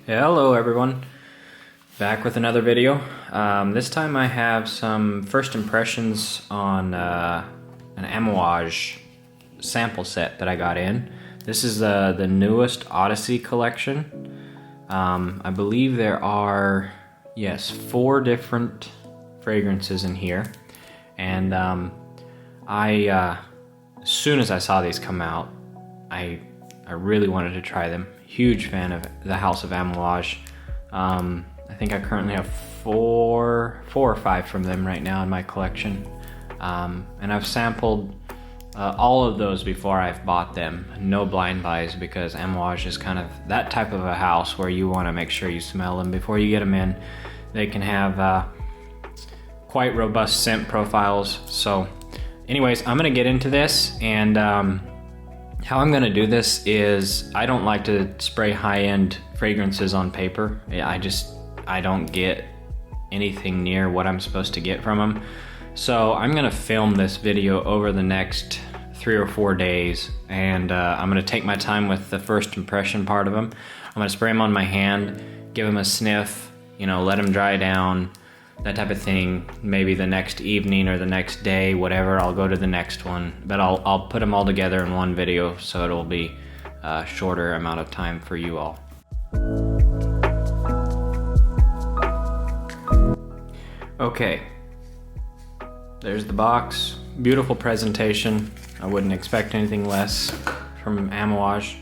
Hello everyone, back with another video. This time I have some first impressions on an Amouage sample set that I got in. This is the newest Odyssey collection. I believe there are, yes, 4 different fragrances in here. And as soon as I saw these come out, I really wanted to try them. Huge fan of the House of Amouage. I think I currently have four or five from them right now in my collection. And I've sampled all of those before I've bought them. No blind buys, because Amouage is kind of that type of a house where you want to make sure you smell them before you get them in. They can have quite robust scent profiles. So anyways, I'm gonna get into this, and how I'm gonna do this is I don't like to spray high-end fragrances on paper. I don't get anything near what I'm supposed to get from them. So I'm gonna film this video over the next 3 or 4 days, and I'm gonna take my time with the first impression part of them. I'm gonna spray them on my hand, give them a sniff, let them dry down, that type of thing. Maybe the next evening or the next day, whatever, I'll go to the next one. But I'll put them all together in one video, so it'll be a shorter amount of time for you all. Okay, there's the box. Beautiful presentation. I wouldn't expect anything less from Amouage.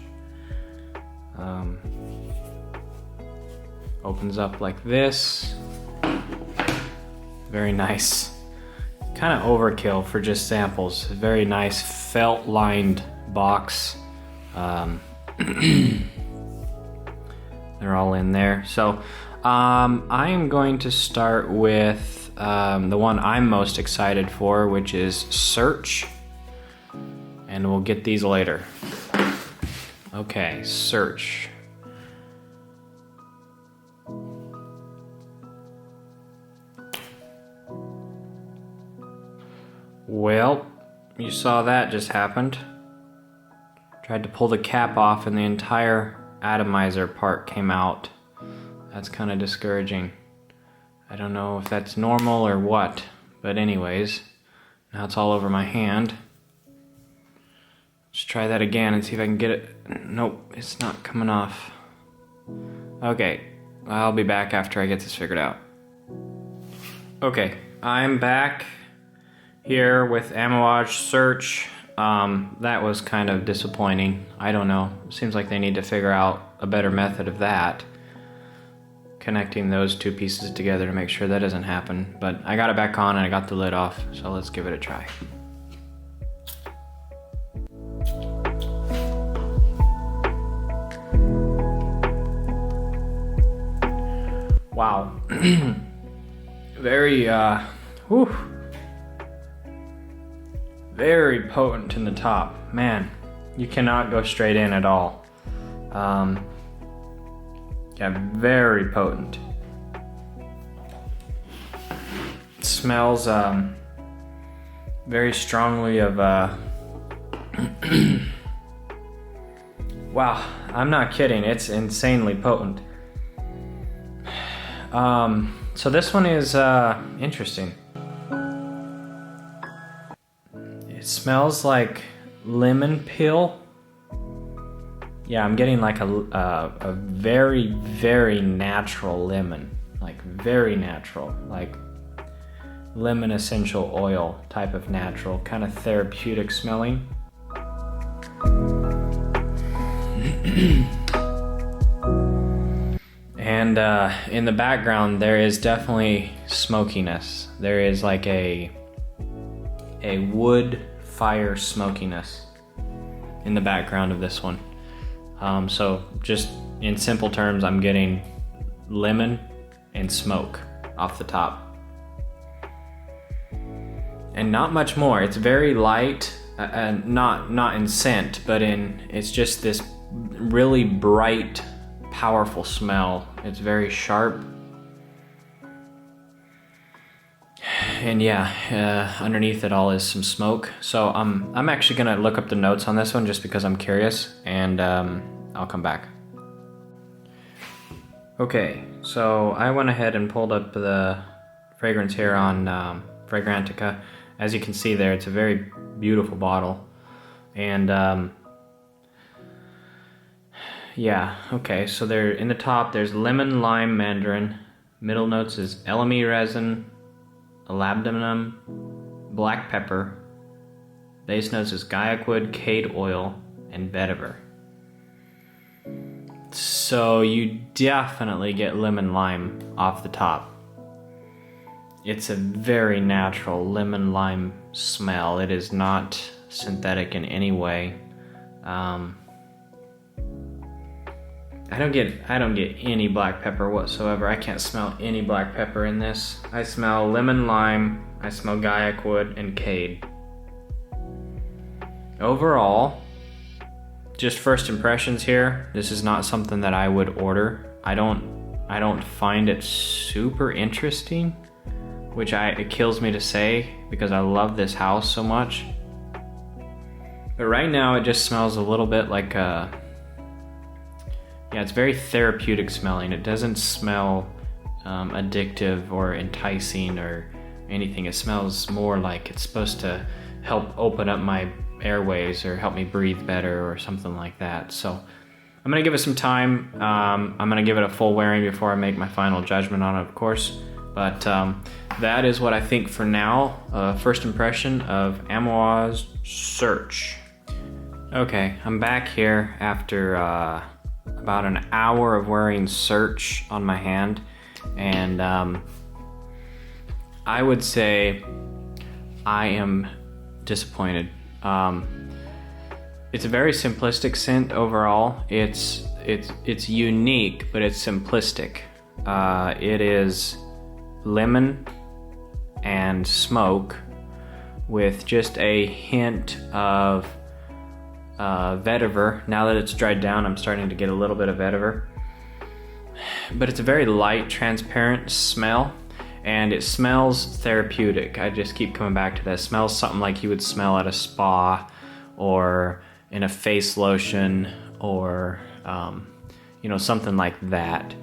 Opens up like this. Very nice. Kind of overkill for just samples. Very nice felt lined box. They're all in there. So I am going to start with the one I'm most excited for, which is Search. And we'll get these later. Okay, Search. Well, you saw that just happened. Tried to pull the cap off and the entire atomizer part came out. That's kind of discouraging. I don't know if that's normal or what, but anyways, now it's all over my hand. Let's try that again and see if I can get it. Nope, it's not coming off. Okay, I'll be back after I get this figured out. Okay, I'm back here with Amouage Search. That was kind of disappointing. I don't know. Seems like they need to figure out a better method of that. Connecting those 2 pieces together to make sure that doesn't happen. But I got it back on and I got the lid off, so let's give it a try. Wow. Very, very potent in the top. Man, you cannot go straight in at all. Yeah, very potent. It smells very strongly of wow, I'm not kidding, it's insanely potent. So this one is interesting. It smells like lemon peel. Yeah, I'm getting like a very, very natural lemon. Like very natural, like lemon essential oil type of natural, kind of therapeutic smelling. And in the background there is definitely smokiness. There is like a wood fire smokiness in the background of this one. So just in simple terms, I'm getting lemon and smoke off the top. And not much more. It's very light, not in scent, but it's just this really bright, powerful smell. It's very sharp. And yeah, underneath it all is some smoke. So I'm actually gonna look up the notes on this one just because I'm curious, and I'll come back. Okay, so I went ahead and pulled up the fragrance here on Fragrantica. As you can see there, it's a very beautiful bottle. And yeah, okay, so there in the top there's lemon, lime, mandarin. Middle notes is elemi resin, labdanum, black pepper. Base notes is guaiac, cade oil, and vetiver. So you definitely get lemon lime off the top. It's a very natural lemon lime smell. It is not synthetic in any way. I don't get any black pepper whatsoever. I can't smell any black pepper in this. I smell lemon lime, I smell guaiac wood, and cade. Overall, just first impressions here, this is not something that I would order. I don't find it super interesting, which it kills me to say because I love this house so much. But right now it just smells a little bit like yeah, it's very therapeutic smelling. It doesn't smell addictive or enticing or anything. It smells more like it's supposed to help open up my airways or help me breathe better or something like that. So I'm gonna give it some time. I'm gonna give it a full wearing before I make my final judgment on it, of course. But that is what I think for now. First impression of Amouage Search. Okay, I'm back here after about an hour of wearing Search on my hand, and I would say I am disappointed. It's a very simplistic scent overall. It's unique, but it's simplistic. It is lemon and smoke with just a hint of vetiver. Now that it's dried down, I'm starting to get a little bit of vetiver. But it's a very light, transparent smell, and it smells therapeutic. I just keep coming back to that. It smells something like you would smell at a spa or in a face lotion or something like that.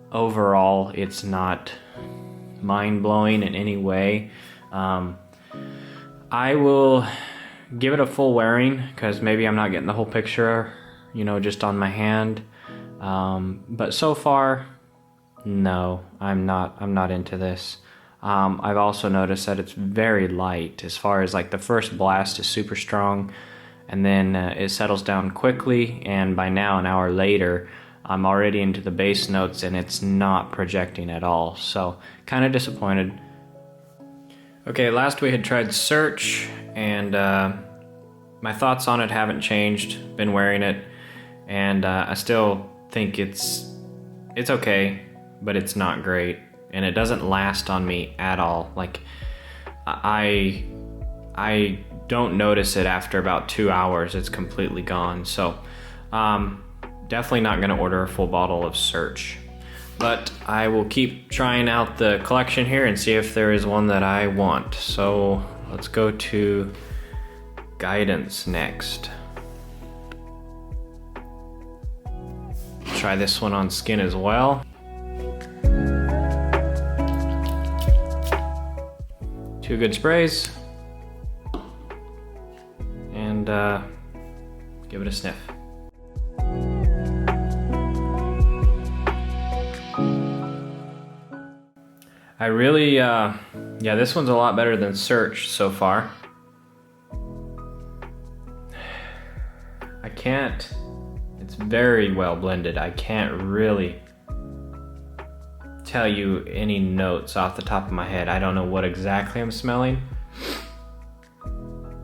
Overall, it's not mind-blowing in any way. I will give it a full wearing because maybe I'm not getting the whole picture, just on my hand. But so far, no, I'm not into this. I've also noticed that it's very light as far as like the first blast is super strong, and then it settles down quickly, and by now, an hour later, I'm already into the bass notes and it's not projecting at all. So kind of disappointed. Okay, last we had tried Search, and my thoughts on it haven't changed. Been wearing it, and I still think it's okay, but it's not great, and it doesn't last on me at all. Like I don't notice it after about 2 hours. It's completely gone. So definitely not going to order a full bottle of Search, but I will keep trying out the collection here and see if there is one that I want. So let's go to Guidance next. Try this one on skin as well. Two good sprays, and give it a sniff. I really, yeah, this one's a lot better than Search so far. It's very well blended. I can't really tell you any notes off the top of my head. I don't know what exactly I'm smelling,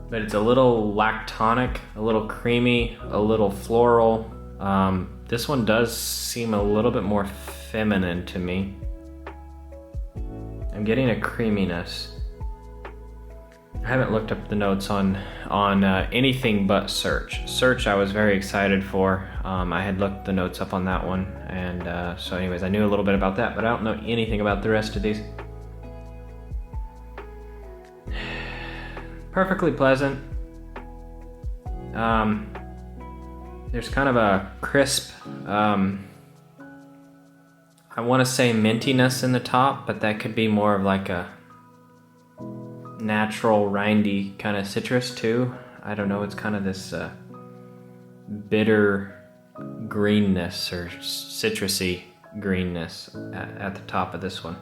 but it's a little lactonic, a little creamy, a little floral. This one does seem a little bit more feminine to me. I'm getting a creaminess. I haven't looked up the notes on anything but Search. Search I was very excited for. I had looked the notes up on that one, and so anyways, I knew a little bit about that, but I don't know anything about the rest of these. Perfectly pleasant. There's kind of a crisp I want to say mintiness in the top, but that could be more of like a natural rindy kind of citrus too. I don't know, it's kind of this bitter greenness or citrusy greenness at the top of this one.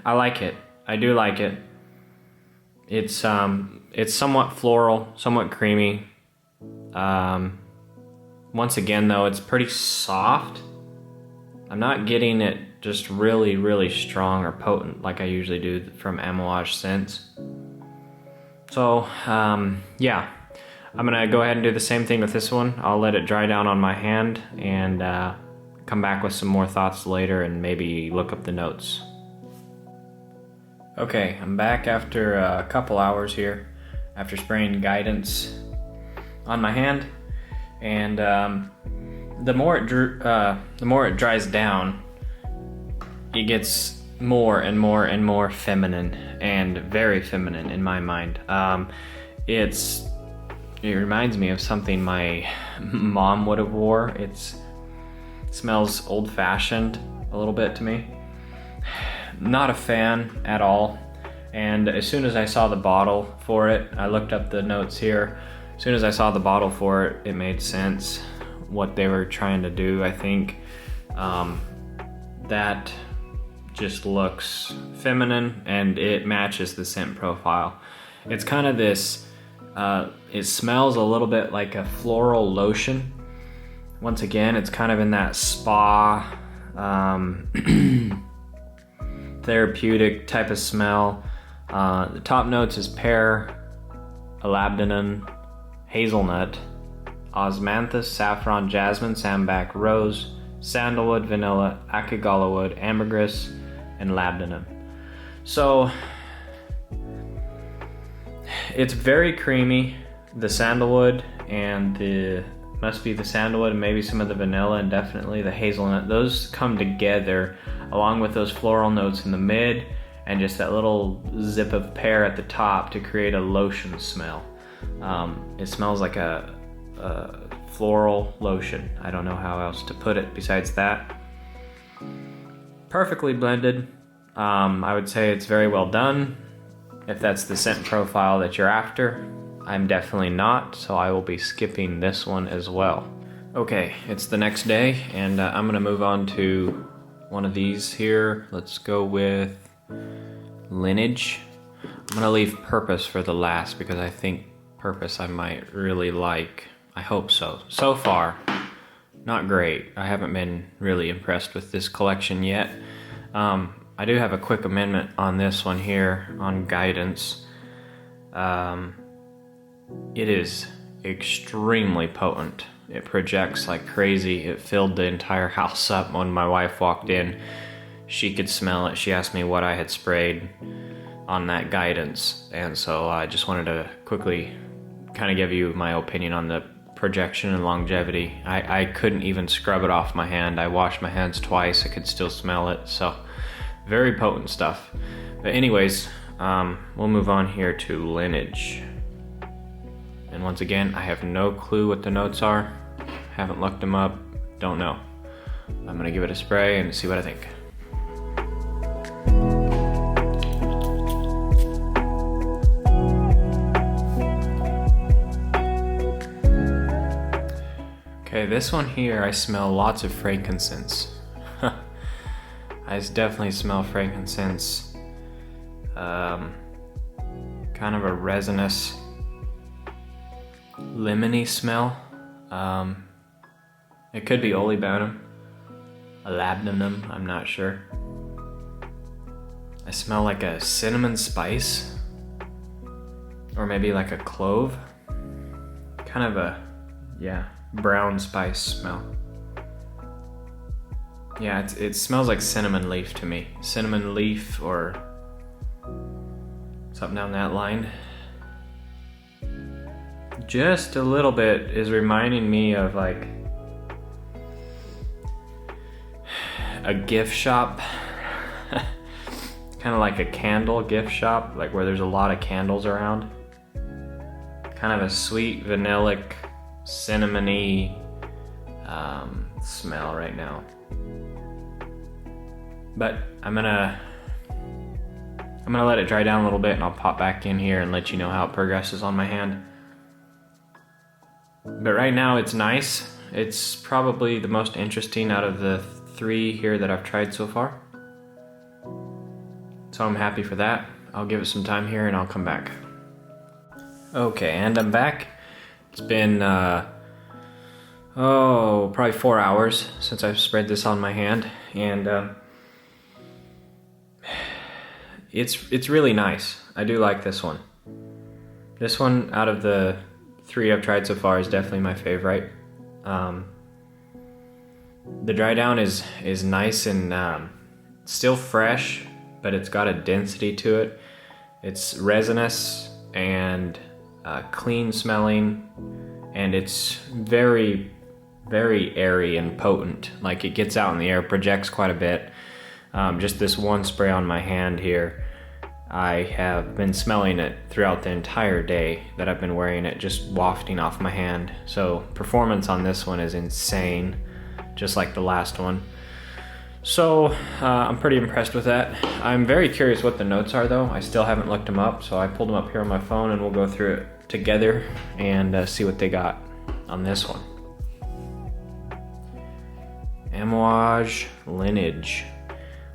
I like it. I do like it. It's somewhat floral, somewhat creamy. Once again though, it's pretty soft. I'm not getting it just really, really strong or potent like I usually do from Amouage scents. So, yeah. I'm gonna go ahead and do the same thing with this one. I'll let it dry down on my hand and come back with some more thoughts later and maybe look up the notes. Okay, I'm back after a couple hours here after spraying Guidance on my hand, and the more it dries down, it gets more and more and more feminine, and very feminine in my mind. It reminds me of something my mom would have wore. It smells old-fashioned a little bit to me. Not a fan at all. And as soon as I saw the bottle for it, I looked up the notes here. As soon as I saw the bottle for it, it made sense what they were trying to do. I think that just looks feminine and it matches the scent profile. It's kind of this, it smells a little bit like a floral lotion. Once again, it's kind of in that spa, therapeutic type of smell. The top notes is pear, olabdanum, hazelnut, osmanthus, saffron, jasmine, sambac, rose, sandalwood, vanilla, akigala wood, ambergris, and labdanum. So it's very creamy. The sandalwood and must be the sandalwood and maybe some of the vanilla and definitely the hazelnut. Those come together along with those floral notes in the mid and just that little zip of pear at the top to create a lotion smell. It smells like a floral lotion. I don't know how else to put it besides that. Perfectly blended. I would say it's very well done. If that's the scent profile that you're after, I'm definitely not, so I will be skipping this one as well. Okay, it's the next day, and I'm gonna move on to one of these here. Let's go with Lineage. I'm gonna leave Purpose for the last because I think Purpose I might really like. I hope so. So far, not great. I haven't been really impressed with this collection yet. I do have a quick amendment on this one here on Guidance. It is extremely potent. It projects like crazy. It filled the entire house up when my wife walked in. She could smell it. She asked me what I had sprayed on that Guidance, and so I just wanted to quickly kind of give you my opinion on the projection and longevity. I couldn't even scrub it off my hand. I washed my hands twice. I could still smell it, so very potent stuff. But anyways, we'll move on here to Lineage. And once again, I have no clue what the notes are. Haven't looked them up. Don't know. I'm gonna give it a spray and see what I think. Okay, this one here, I smell lots of frankincense. I definitely smell frankincense. Kind of a resinous, lemony smell. It could be olibdanum, olabdanum, I'm not sure. I smell like a cinnamon spice, or maybe like a clove. Kind of a, brown spice smell. Yeah, it smells like cinnamon leaf to me. Cinnamon leaf or something down that line. Just a little bit is reminding me of like a gift shop. Kind of like a candle gift shop, like where there's a lot of candles around. Kind of a sweet, vanillic, cinnamony, smell right now. But I'm gonna let it dry down a little bit, and I'll pop back in here and let you know how it progresses on my hand. But right now it's nice. It's probably the most interesting out of the 3 here that I've tried so far. So I'm happy for that. I'll give it some time here and I'll come back. Okay, and I'm back. It's been probably 4 hours since I've spread this on my hand, and it's really nice. I do like this one. This one out of the 3 I've tried so far is definitely my favorite. The dry down is nice and still fresh, but it's got a density to it. It's resinous and clean smelling, and it's very, very airy and potent. Like, it gets out in the air, projects quite a bit. Just this one spray on my hand here, I have been smelling it throughout the entire day that I've been wearing it, just wafting off my hand. So performance on this one is insane, just like the last one. So I'm pretty impressed with that. I'm very curious what the notes are though. I still haven't looked them up, so I pulled them up here on my phone and we'll go through it together and see what they got on this one. Amouage Lineage.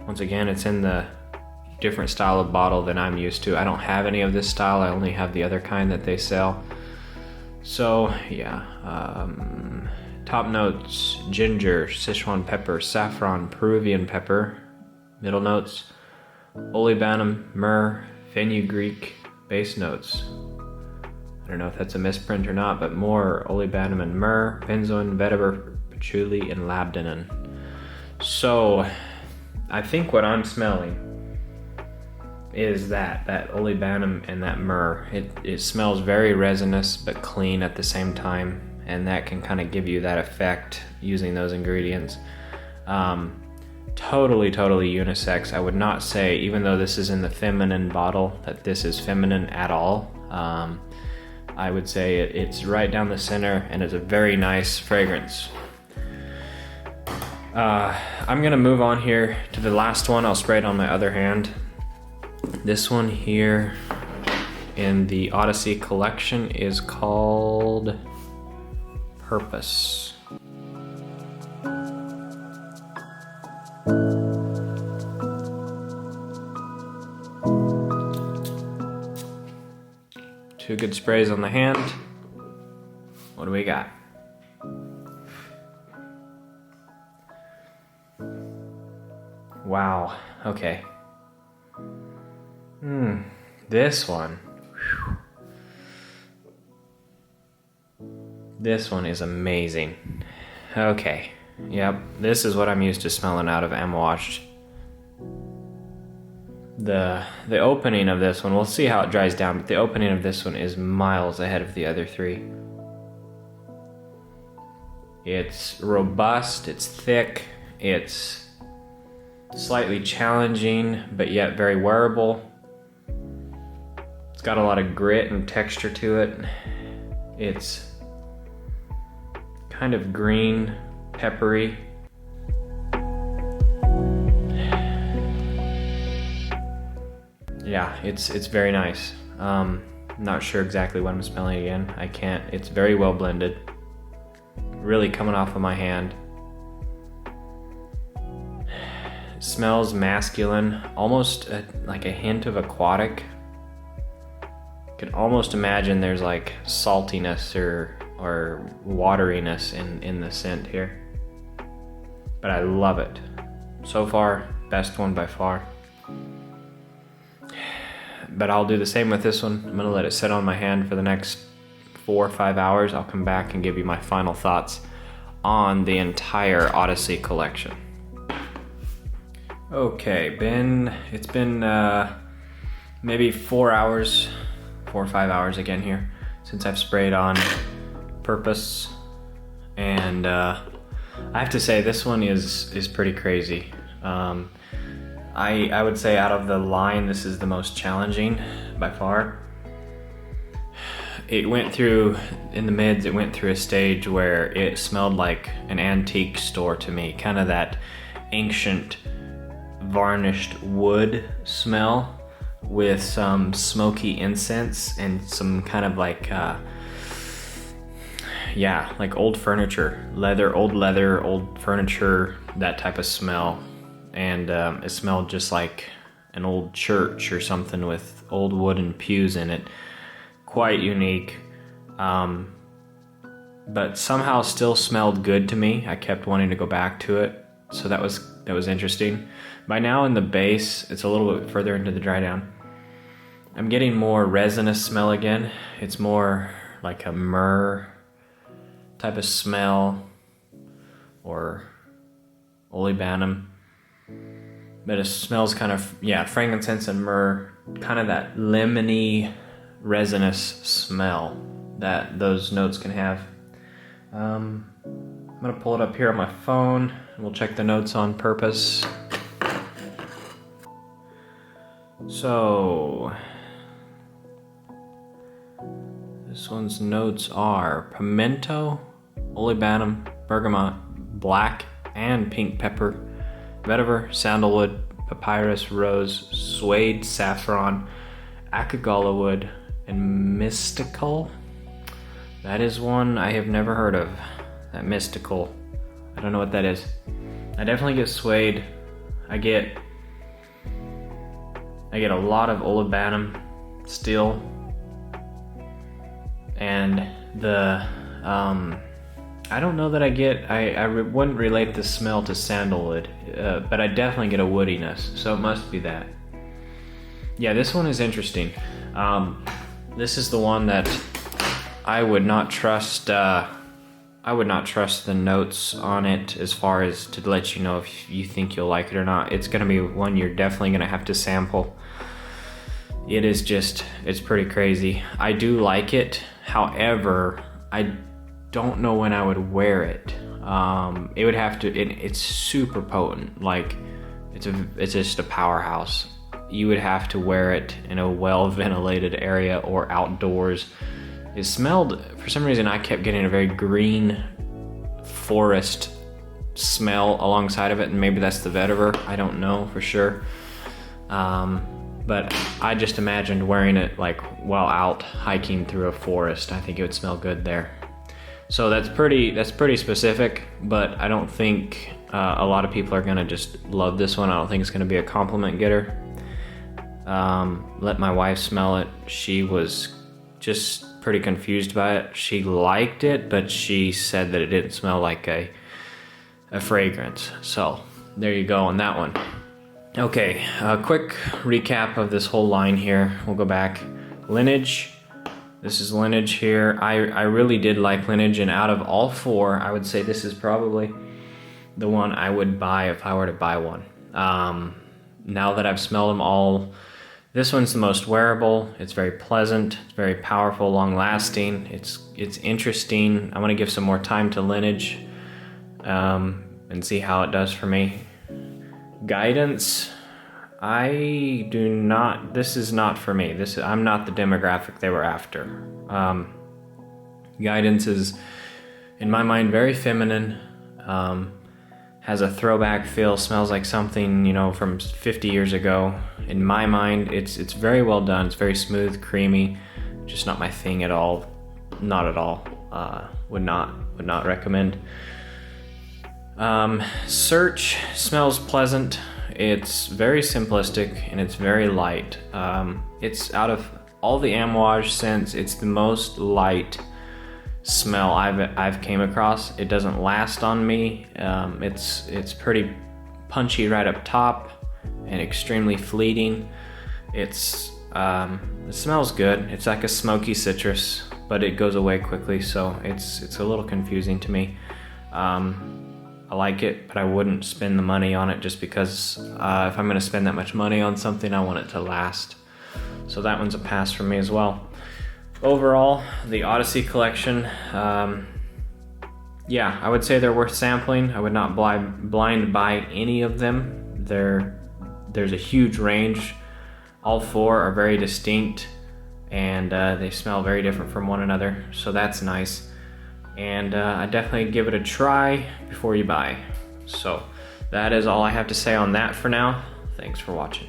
Once again, it's in the different style of bottle than I'm used to. I don't have any of this style. I only have the other kind that they sell. So yeah, top notes: ginger, Sichuan pepper, saffron, Peruvian pepper. Middle notes: olibanum, myrrh, fenugreek. Base notes: I don't know if that's a misprint or not, but more olibanum and myrrh, benzoin, vetiver, patchouli, and labdanum. So I think what I'm smelling is that olibanum and that myrrh. It smells very resinous but clean at the same time, and that can kind of give you that effect using those ingredients. Totally unisex. I would not say, even though this is in the feminine bottle, that this is feminine at all. I would say it's right down the center, and it's a very nice fragrance. I'm gonna move on here to the last one. I'll spray it on my other hand. This one here in the Odyssey collection is called Purpose. Two good sprays on the hand. What do we got? Wow, okay. This one. Whew. This one is amazing. Okay, yep, this is what I'm used to smelling out of Amouage. The opening of this one, we'll see how it dries down, but the opening of this one is miles ahead of the other 3. It's robust, it's thick, it's slightly challenging, but yet very wearable. It's got a lot of grit and texture to it. It's kind of green, peppery. Yeah, it's very nice. Not sure exactly what I'm smelling again. I can't. It's very well blended. Really coming off of my hand. It smells masculine, almost like a hint of aquatic. Could almost imagine there's like saltiness or wateriness in the scent here. But I love it. So far, best one by far. But I'll do the same with this one. I'm gonna let it sit on my hand for the next 4 or 5 hours. I'll come back and give you my final thoughts on the entire Odyssey collection. Okay, it's been maybe 4 hours, 4 or 5 hours again here, since I've sprayed on Purpose, and I have to say this one is pretty crazy. I would say out of the line, this is the most challenging by far. it went through, in the mids, it went through a stage where it smelled like an antique store to me, kind of that ancient varnished wood smell with some smoky incense and some kind of like like old furniture, old leather, old furniture, that type of smell. And it smelled just like an old church or something with old wooden pews in it. Quite unique, but somehow still smelled good to me. I kept wanting to go back to it, so that was interesting. By now in the base, it's a little bit further into the dry down, I'm getting more resinous smell again. It's more like a myrrh type of smell, or olibanum, but it smells kind of, frankincense and myrrh, kind of that lemony, resinous smell that those notes can have. I'm gonna pull it up here on my phone and we'll check the notes on purpose. So this one's notes are pimento, olibanum, bergamot, black and pink pepper, vetiver, sandalwood, papyrus, rose, suede, saffron, akagala wood, and mystical. That is one I have never heard of. That mystical. I don't know what that is. I definitely get suede. I get a lot of olibanum still. And the I don't know that I wouldn't relate the smell to sandalwood, but I definitely get a woodiness, so it must be that. Yeah, this one is interesting. This is the one that I would not trust. I would not trust the notes on it as far as to let you know if you think you'll like it or not. It's gonna be one you're definitely gonna have to sample. It's pretty crazy. I do like it. However, I don't know when I would wear it. It would have to. It's super potent. Like it's just a powerhouse. You would have to wear it in a well-ventilated area or outdoors. It smelled, for some reason I kept getting a very green forest smell alongside of it, and maybe that's the vetiver, I don't know for sure. But I just imagined wearing it like while out hiking through a forest. I think it would smell good there. So that's pretty specific, but I don't think a lot of people are gonna just love this one. I don't think it's gonna be a compliment getter. Let my wife smell it. She was just pretty confused by it. She liked it, but she said that it didn't smell like a fragrance. So there you go on that one. Okay, a quick recap of this whole line here. We'll go back. Lineage. This is Lineage here. I really did like Lineage, and out of all four, I would say this is probably the one I would buy if I were to buy one. Now that I've smelled them all, this one's the most wearable. It's very pleasant, it's very powerful, long-lasting. It's interesting. I want to give some more time to Lineage and see how it does for me. Guidance, this is not for me. I'm not the demographic they were after. Guidance is, in my mind, very feminine, has a throwback feel, smells like something, from 50 years ago. In my mind, it's very well done. It's very smooth, creamy, just not my thing at all. Not at all. Would not recommend. Search smells pleasant. It's very simplistic and it's very light. It's out of all the Amouage scents, it's the most light smell I've came across. It doesn't last on me. It's pretty punchy right up top and extremely fleeting. It smells good. It's like a smoky citrus, but it goes away quickly, so it's a little confusing to me. I like it, but I wouldn't spend the money on it just because if I'm going to spend that much money on something, I want it to last. So that one's a pass for me as well. Overall, the Odyssey collection, I would say they're worth sampling. I would not blind buy any of them. There's a huge range. All four are very distinct and they smell very different from one another, so that's nice. And I definitely give it a try before you buy. So that is all I have to say on that for now. Thanks for watching.